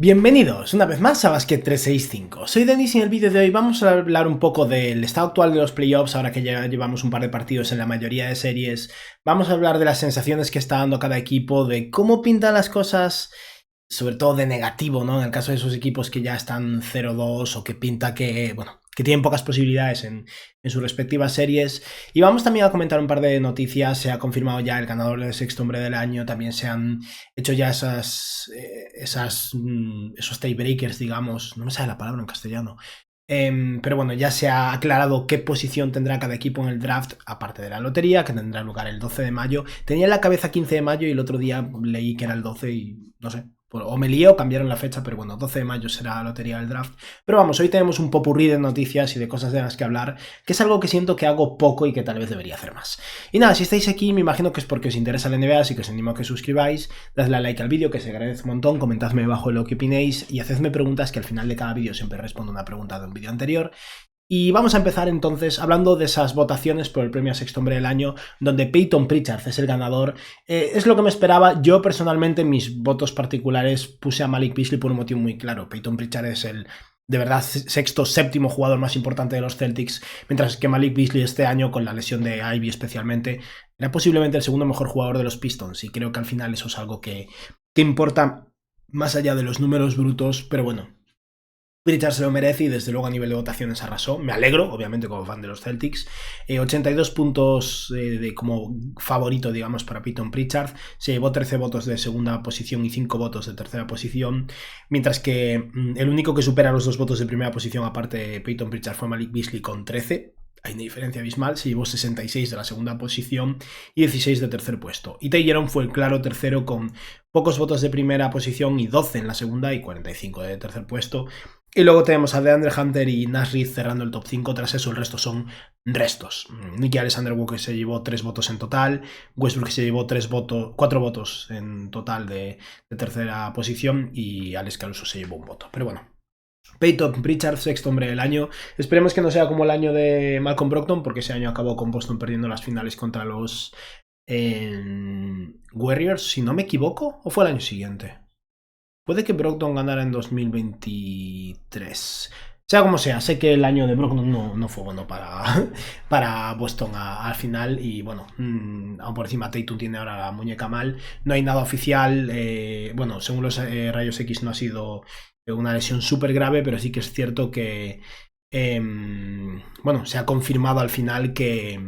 Bienvenidos una vez más a Basket 365. Soy Denis y en el vídeo de hoy vamos a hablar un poco del estado actual de los playoffs, ahora que ya llevamos un par de partidos en la mayoría de series. Vamos a hablar de las sensaciones que está dando cada equipo, de cómo pintan las cosas, sobre todo de negativo, ¿no? En el caso de esos equipos que ya están 0-2 o que pinta que, bueno, que tienen pocas posibilidades en sus respectivas series. Y vamos también a comentar un par de noticias. Se ha confirmado ya el ganador del sexto hombre del año. También se han hecho ya esos tiebreakers, digamos. No me sale la palabra en castellano. Pero bueno, ya se ha aclarado qué posición tendrá cada equipo en el draft, aparte de la lotería, que tendrá lugar el 12 de mayo. Tenía en la cabeza 15 de mayo y el otro día leí que era el 12 y no sé. O me lié o cambiaron la fecha, pero bueno, 12 de mayo será la lotería del draft. Pero vamos, hoy tenemos un popurrí de noticias y de cosas de las que hablar, que es algo que siento que hago poco y que tal vez debería hacer más. Y nada, si estáis aquí, me imagino que es porque os interesa la NBA, así que os animo a que suscribáis, dadle a like al vídeo, que se agradece un montón, comentadme debajo lo que opinéis y hacedme preguntas, que al final de cada vídeo siempre respondo una pregunta de un vídeo anterior. Y vamos a empezar entonces hablando de esas votaciones por el premio a sexto hombre del año, donde Payton Pritchard es el ganador. Es lo que me esperaba. Yo personalmente en mis votos particulares puse a Malik Beasley por un motivo muy claro. Payton Pritchard es el, de verdad, sexto, séptimo jugador más importante de los Celtics, mientras que Malik Beasley este año, con la lesión de Ivy especialmente, era posiblemente el segundo mejor jugador de los Pistons, y creo que al final eso es algo que importa más allá de los números brutos, pero bueno. Pritchard se lo merece y desde luego a nivel de votaciones arrasó. Me alegro, obviamente, como fan de los Celtics. 82 puntos como favorito, digamos, para Payton Pritchard. Se llevó 13 votos de segunda posición y 5 votos de tercera posición. Mientras que el único que supera los 2 votos de primera posición, aparte de Payton Pritchard, fue Malik Beasley con 13. Hay una diferencia abismal. Se llevó 66 de la segunda posición y 16 de tercer puesto. Y Ty Jerome fue el claro tercero con pocos votos de primera posición y 12 en la segunda y 45 de tercer puesto. Y luego tenemos a DeAndre Hunter y Naz Reid cerrando el top 5. Tras eso el resto son restos. Nicky Alexander-Walker se llevó 3 votos en total. Westbrook se llevó 4 votos en total de tercera posición. Y Alex Caruso se llevó un voto. Pero bueno, Payton Pritchard, sexto hombre del año. Esperemos que no sea como el año de Malcolm Brogdon, porque ese año acabó con Boston perdiendo las finales contra los Warriors, si no me equivoco. ¿O fue el año siguiente? Puede que Brogdon ganara en 2023. Sea como sea, sé que el año de Brogdon no fue bueno para Boston al final. Y bueno, aún por encima Tatum tiene ahora la muñeca mal. No hay nada oficial. Bueno, según los rayos X no ha sido una lesión súper grave, pero sí que es cierto que bueno, se ha confirmado al final que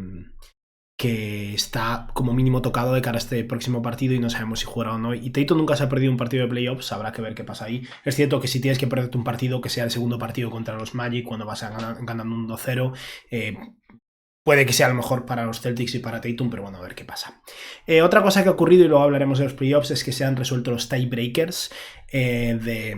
está como mínimo tocado de cara a este próximo partido y no sabemos si jugará o no. Y Tatum nunca se ha perdido un partido de playoffs, habrá que ver qué pasa ahí. Es cierto que si tienes que perderte un partido, que sea el segundo partido contra los Magic, cuando vas ganando un 2-0, puede que sea lo mejor para los Celtics y para Tatum, pero bueno, a ver qué pasa. Otra cosa que ha ocurrido, y luego hablaremos de los playoffs, es que se han resuelto los tiebreakers de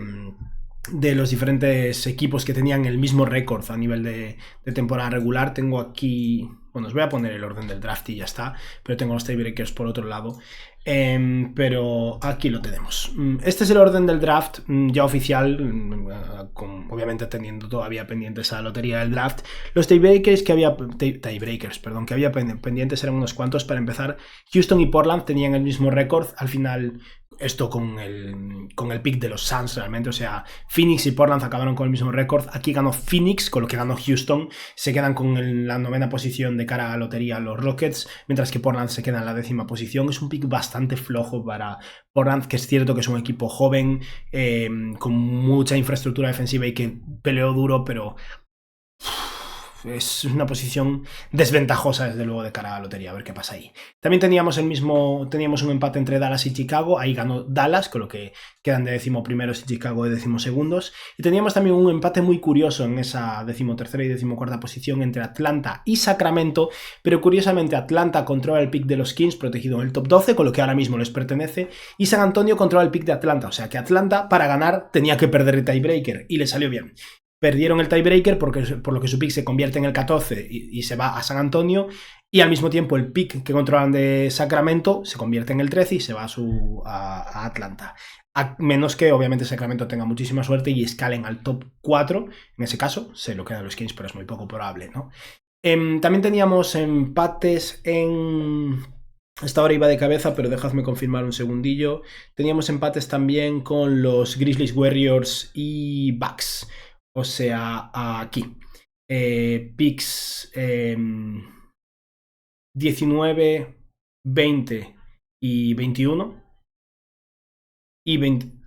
los diferentes equipos que tenían el mismo récord a nivel de temporada regular. Tengo aquí... Bueno, os voy a poner el orden del draft y ya está, pero tengo los tiebreakers por otro lado. Pero aquí lo tenemos. Este es el orden del draft ya oficial, obviamente teniendo todavía pendientes esa lotería del draft. Los tiebreakers que había pendientes eran unos cuantos. Para empezar, Houston y Portland tenían el mismo récord. Al final, esto con el pick de los Suns realmente, o sea, Phoenix y Portland acabaron con el mismo récord. Aquí ganó Phoenix, con lo que ganó Houston. Se quedan con la novena posición de cara a la lotería los Rockets, mientras que Portland se queda en la 10ª posición. Es un pick bastante flojo para Portland, que es cierto que es un equipo joven, con mucha infraestructura defensiva y que peleó duro, pero es una posición desventajosa desde luego de cara a la lotería, a ver qué pasa ahí. También teníamos un empate entre Dallas y Chicago. Ahí ganó Dallas, con lo que quedan de 11º y Chicago de 12º. Y teníamos también un empate muy curioso en esa 13ª y 14ª posición entre Atlanta y Sacramento, pero curiosamente Atlanta controla el pick de los Kings, protegido en el top 12, con lo que ahora mismo les pertenece, y San Antonio controla el pick de Atlanta, o sea que Atlanta para ganar tenía que perder el tiebreaker y le salió bien. Perdieron el tiebreaker por lo que su pick se convierte en el 14 y se va a San Antonio, y al mismo tiempo el pick que controlan de Sacramento se convierte en el 13 y se va a Atlanta. A menos que obviamente Sacramento tenga muchísima suerte y escalen al top 4, en ese caso se lo quedan los Kings, pero es muy poco probable, ¿no? También teníamos empates en Esta hora iba de cabeza, pero dejadme confirmar un segundillo. Teníamos empates también con los Grizzlies, Warriors y Bucks. O sea, aquí. Picks 19, 20 y 21. Y 20.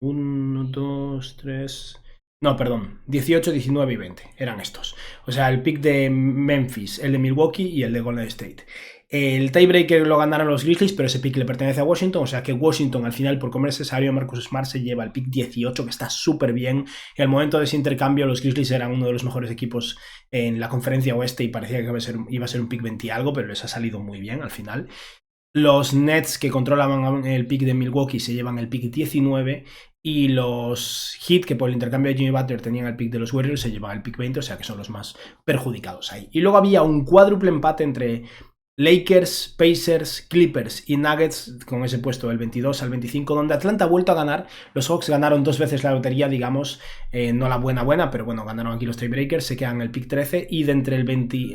1, 2, 3. No, perdón. 18, 19 y 20. Eran estos. O sea, el pick de Memphis, el de Milwaukee y el de Golden State. El tiebreaker lo ganaron los Grizzlies, pero ese pick le pertenece a Washington. O sea que Washington, al final, por comerse ese salario, Marcus Smart se lleva el pick 18, que está súper bien. Y al momento de ese intercambio, los Grizzlies eran uno de los mejores equipos en la conferencia oeste y parecía que iba a ser un pick 20 y algo, pero les ha salido muy bien al final. Los Nets, que controlaban el pick de Milwaukee, se llevan el pick 19. Y los Heat, que por el intercambio de Jimmy Butler tenían el pick de los Warriors, se llevan el pick 20, o sea que son los más perjudicados ahí. Y luego había un cuádruple empate entre Lakers, Pacers, Clippers y Nuggets, con ese puesto del 22 al 25, donde Atlanta ha vuelto a ganar. Los Hawks ganaron 2 veces la lotería, digamos, no la buena, pero bueno, ganaron aquí los tiebreakers, se quedan en el pick 13. Y de entre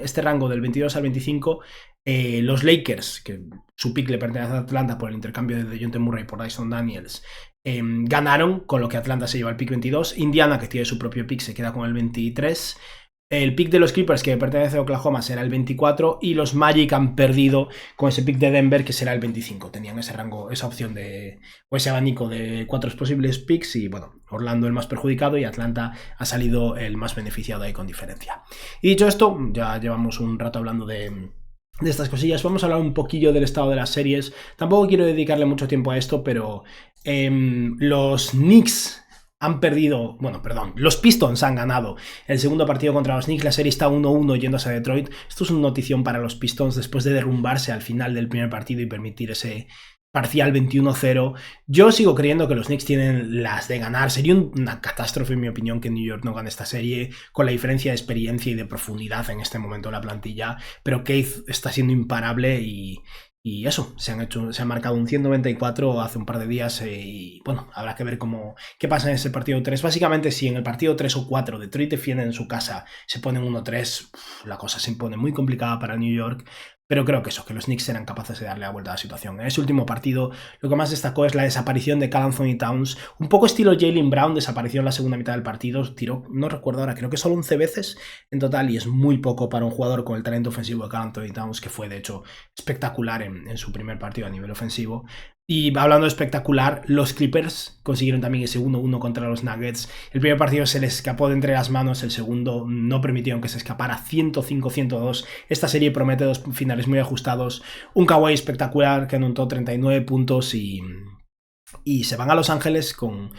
este rango del 22 al 25, los Lakers, que su pick le pertenece a Atlanta por el intercambio de DeJounte Murray por Dyson Daniels, ganaron, con lo que Atlanta se lleva el pick 22. Indiana, que tiene su propio pick, se queda con el 23. El pick de los Clippers, que pertenece a Oklahoma, será el 24. Y los Magic han perdido con ese pick de Denver, que será el 25. Tenían ese rango, esa opción de, o ese abanico de 4 posibles picks. Y bueno, Orlando el más perjudicado y Atlanta ha salido el más beneficiado ahí con diferencia. Y dicho esto, ya llevamos un rato hablando de estas cosillas. Vamos a hablar un poquillo del estado de las series. Tampoco quiero dedicarle mucho tiempo a esto, pero los Knicks han perdido, bueno, perdón, los Pistons han ganado el segundo partido contra los Knicks. La serie está 1-1 yéndose a Detroit. Esto es una notición para los Pistons después de derrumbarse al final del primer partido y permitir ese parcial 21-0. Yo sigo creyendo que los Knicks tienen las de ganar. Sería una catástrofe, en mi opinión, que New York no gane esta serie, con la diferencia de experiencia y de profundidad en este momento en la plantilla. Pero Keith está siendo imparable y eso, se han marcado un 194 hace un par de días y bueno, habrá que ver qué pasa en ese partido 3. Básicamente, si en el partido 3 o 4 Detroit defiende en su casa, se ponen 1-3, la cosa se pone muy complicada para New York. Pero creo que los Knicks serán capaces de darle la vuelta a la situación. En ese último partido, lo que más destacó es la desaparición de Karl Anthony Towns. Un poco estilo Jaylen Brown, desapareció en la segunda mitad del partido. Tiró, no recuerdo ahora, creo que solo 11 veces en total. Y es muy poco para un jugador con el talento ofensivo de Karl Anthony Towns, que fue de hecho espectacular en su primer partido a nivel ofensivo. Y hablando de espectacular, los Clippers consiguieron también ese 1-1 contra los Nuggets. El primer partido se les escapó de entre las manos, el segundo no permitieron que se escapara, 105-102. Esta serie promete 2 finales muy ajustados. Un Kawhi espectacular que anotó 39 puntos y se van a Los Ángeles con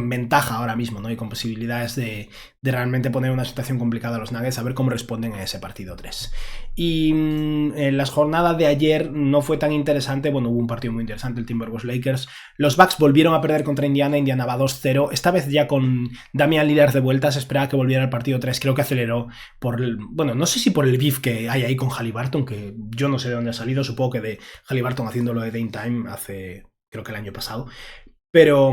ventaja ahora mismo, ¿no? Y con posibilidades de realmente poner una situación complicada a los Nuggets, a ver cómo responden en ese partido 3. Y en las jornadas de ayer no fue tan interesante. Bueno, hubo un partido muy interesante, el Timberwolves Lakers. Los Bucks volvieron a perder contra Indiana va 2-0. Esta vez ya con Damian Lillard de vuelta, se esperaba que volviera al partido 3. Creo que aceleró bueno, no sé si por el beef que hay ahí con Haliburton, que yo no sé de dónde ha salido, supongo que de Haliburton haciéndolo de Dame Time hace, creo que el año pasado. Pero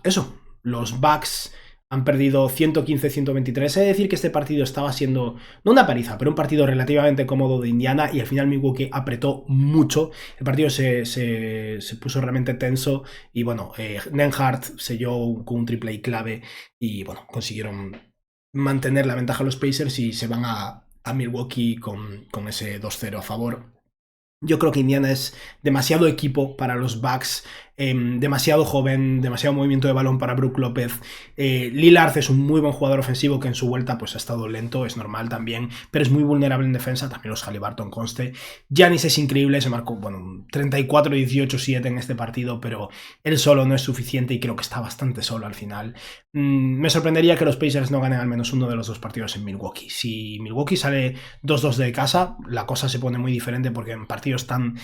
eso, los Bucks han perdido 115-123. He de decir que este partido estaba siendo, no una paliza, pero un partido relativamente cómodo de Indiana y al final Milwaukee apretó mucho. El partido se puso realmente tenso y bueno, Nembhard selló con un triple y clave y bueno, consiguieron mantener la ventaja a los Pacers y se van a Milwaukee con ese 2-0 a favor. Yo creo que Indiana es demasiado equipo para los Bucks, demasiado joven, demasiado movimiento de balón para Brook López. Lillard es un muy buen jugador ofensivo que en su vuelta pues ha estado lento, es normal también, pero es muy vulnerable en defensa, también los Haliburton conste. Giannis es increíble, se marcó 34-18-7 en este partido, pero él solo no es suficiente y creo que está bastante solo al final. Me sorprendería que los Pacers no ganen al menos uno de los 2 partidos en Milwaukee. Si Milwaukee sale 2-2 de casa, la cosa se pone muy diferente porque en partidos tan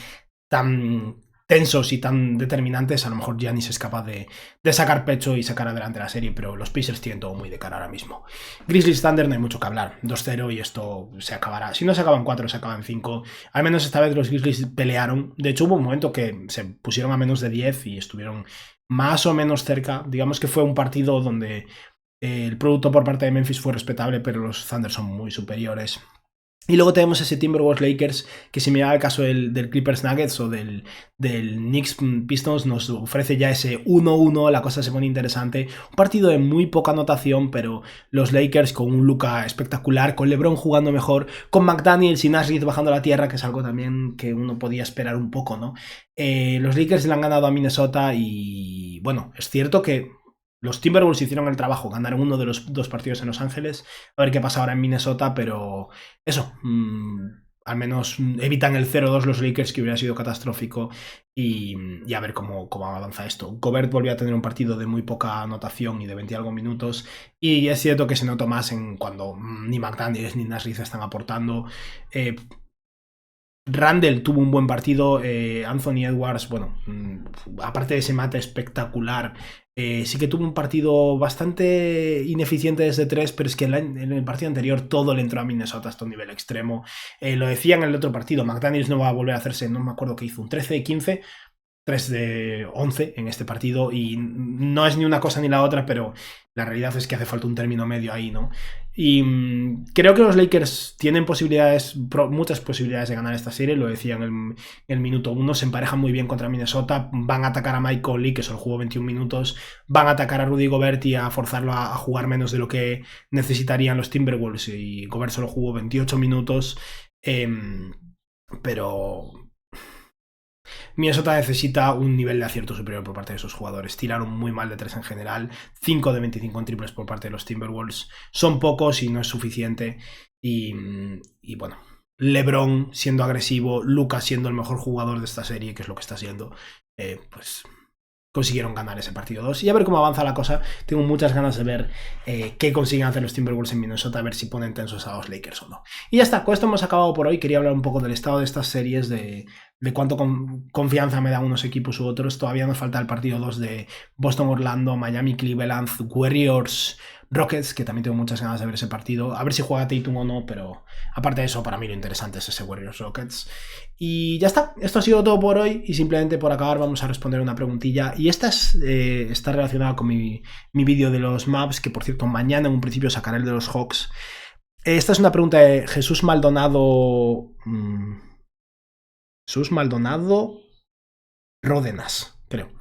tensos y tan determinantes, a lo mejor Giannis es capaz de sacar pecho y sacar adelante la serie, pero los Pacers tienen todo muy de cara ahora mismo. Grizzlies Thunder no hay mucho que hablar, 2-0 y esto se acabará. Si no se acaban 4, se acaban 5. Al menos esta vez los Grizzlies pelearon. De hecho hubo un momento que se pusieron a menos de 10 y estuvieron más o menos cerca. Digamos que fue un partido donde el producto por parte de Memphis fue respetable, pero los Thunder son muy superiores. Y luego tenemos ese Timberwolves Lakers, que similar al caso del Clippers Nuggets o del Knicks Pistons, nos ofrece ya ese 1-1, la cosa se pone interesante. Un partido de muy poca anotación, pero los Lakers con un Luka espectacular, con LeBron jugando mejor, con McDaniels y Nash Reed bajando a la tierra, que es algo también que uno podía esperar un poco, ¿no? Los Lakers le han ganado a Minnesota y, bueno, es cierto que los Timberwolves hicieron el trabajo, ganaron uno de los 2 partidos en Los Ángeles, a ver qué pasa ahora en Minnesota, pero eso, al menos evitan el 0-2 los Lakers, que hubiera sido catastrófico, y a ver cómo avanza esto. Gobert volvió a tener un partido de muy poca anotación y de 20 y algo minutos, y es cierto que se notó más en cuando ni McDaniels ni Nash Reed están aportando. Randle tuvo un buen partido, Anthony Edwards, bueno, aparte de ese mate espectacular, sí que tuvo un partido bastante ineficiente desde 3, pero es que en el partido anterior todo le entró a Minnesota hasta un nivel extremo. Lo decía en el otro partido, McDaniels no va a volver a hacerse, no me acuerdo qué hizo, un 13 de 15, 3 de 11 en este partido, y no es ni una cosa ni la otra, pero la realidad es que hace falta un término medio ahí, ¿no? Y creo que los Lakers tienen muchas posibilidades de ganar esta serie, lo decía en el minuto 1, se emparejan muy bien contra Minnesota, van a atacar a Mike Conley, que solo jugó 21 minutos, van a atacar a Rudy Gobert y a forzarlo a jugar menos de lo que necesitarían los Timberwolves, y Gobert solo jugó 28 minutos, pero Minnesota necesita un nivel de acierto superior por parte de sus jugadores. Tiraron muy mal de 3 en general, 5 de 25 en triples por parte de los Timberwolves. Son pocos y no es suficiente. Y bueno, LeBron siendo agresivo, Luka siendo el mejor jugador de esta serie, que es lo que está siendo, pues consiguieron ganar ese partido 2. Y a ver cómo avanza la cosa. Tengo muchas ganas de ver qué consiguen hacer los Timberwolves en Minnesota, a ver si ponen tensos a los Lakers o no. Y ya está, con esto hemos acabado por hoy. Quería hablar un poco del estado de estas series, de cuánto confianza me dan unos equipos u otros. Todavía nos falta el partido 2 de Boston-Orlando, Miami-Cleveland, Warriors-Rockets, que también tengo muchas ganas de ver ese partido. A ver si juega Tatum o no, pero aparte de eso, para mí lo interesante es ese Warriors-Rockets. Y ya está, esto ha sido todo por hoy, y simplemente por acabar vamos a responder una preguntilla, y esta está relacionada con mi vídeo de los maps, que por cierto mañana en un principio sacaré el de los Hawks. Esta es una pregunta de Jesús Maldonado Ródenas, creo.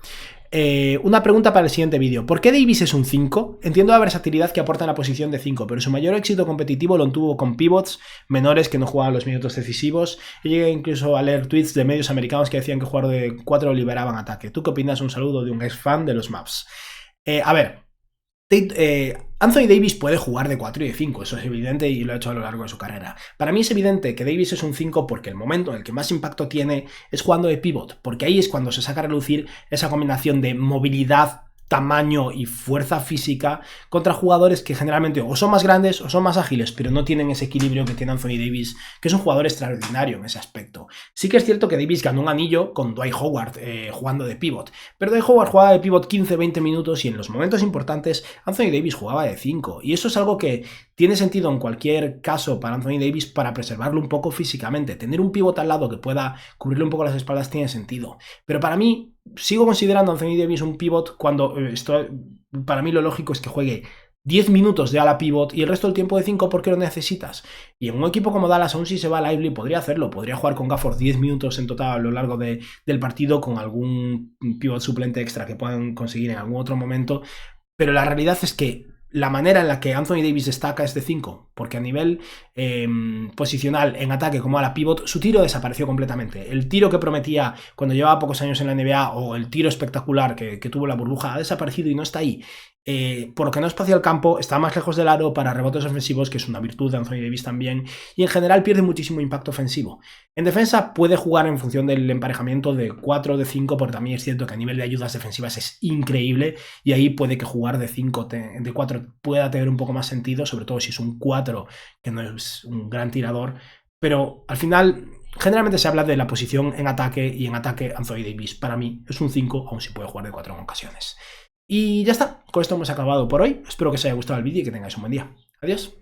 Una pregunta para el siguiente vídeo. ¿Por qué Davis es un 5? Entiendo la versatilidad que aporta en la posición de 5, pero su mayor éxito competitivo lo tuvo con pivots menores que no jugaban los minutos decisivos. Yo llegué incluso a leer tweets de medios americanos que decían que jugar de 4 liberaban ataque. ¿Tú qué opinas? Un saludo de un ex fan de los maps. A ver, Anthony Davis puede jugar de 4 y de 5, eso es evidente y lo ha hecho a lo largo de su carrera. Para mí es evidente que Davis es un 5 porque el momento en el que más impacto tiene es jugando de pivot, porque ahí es cuando se saca a relucir esa combinación de movilidad, tamaño y fuerza física contra jugadores que generalmente o son más grandes o son más ágiles, pero no tienen ese equilibrio que tiene Anthony Davis, que es un jugador extraordinario en ese aspecto. Sí que es cierto que Davis ganó un anillo con Dwight Howard jugando de pivot, pero Dwight Howard jugaba de pivot 15-20 minutos y en los momentos importantes Anthony Davis jugaba de 5, y eso es algo que tiene sentido en cualquier caso para Anthony Davis para preservarlo un poco físicamente. Tener un pivot al lado que pueda cubrirle un poco las espaldas tiene sentido, pero para mí sigo considerando a Anthony Davis un pivot cuando para mí lo lógico es que juegue 10 minutos de ala pivot y el resto del tiempo de 5 porque lo necesitas. Y en un equipo como Dallas, aún si se va a Lively, podría hacerlo. Podría jugar con Gafford 10 minutos en total a lo largo del partido con algún pivot suplente extra que puedan conseguir en algún otro momento. Pero la realidad es que la manera en la que Anthony Davis destaca es de 5, porque a nivel posicional en ataque como a la pivot, su tiro desapareció completamente. El tiro que prometía cuando llevaba pocos años en la NBA o el tiro espectacular que tuvo la burbuja ha desaparecido y no está ahí. Por lo que no espacia el campo, está más lejos del aro para rebotes ofensivos, que es una virtud de Anthony Davis también, y en general pierde muchísimo impacto ofensivo. En defensa puede jugar en función del emparejamiento de 4 o de 5, porque también es cierto que a nivel de ayudas defensivas es increíble, y ahí puede que jugar de 5, de 4 pueda tener un poco más sentido, sobre todo si es un 4 que no es un gran tirador, pero al final generalmente se habla de la posición en ataque, y en ataque Anthony Davis para mí es un 5, aun si puede jugar de 4 en ocasiones. Y ya está, con esto hemos acabado por hoy. Espero que os haya gustado el vídeo y que tengáis un buen día. Adiós.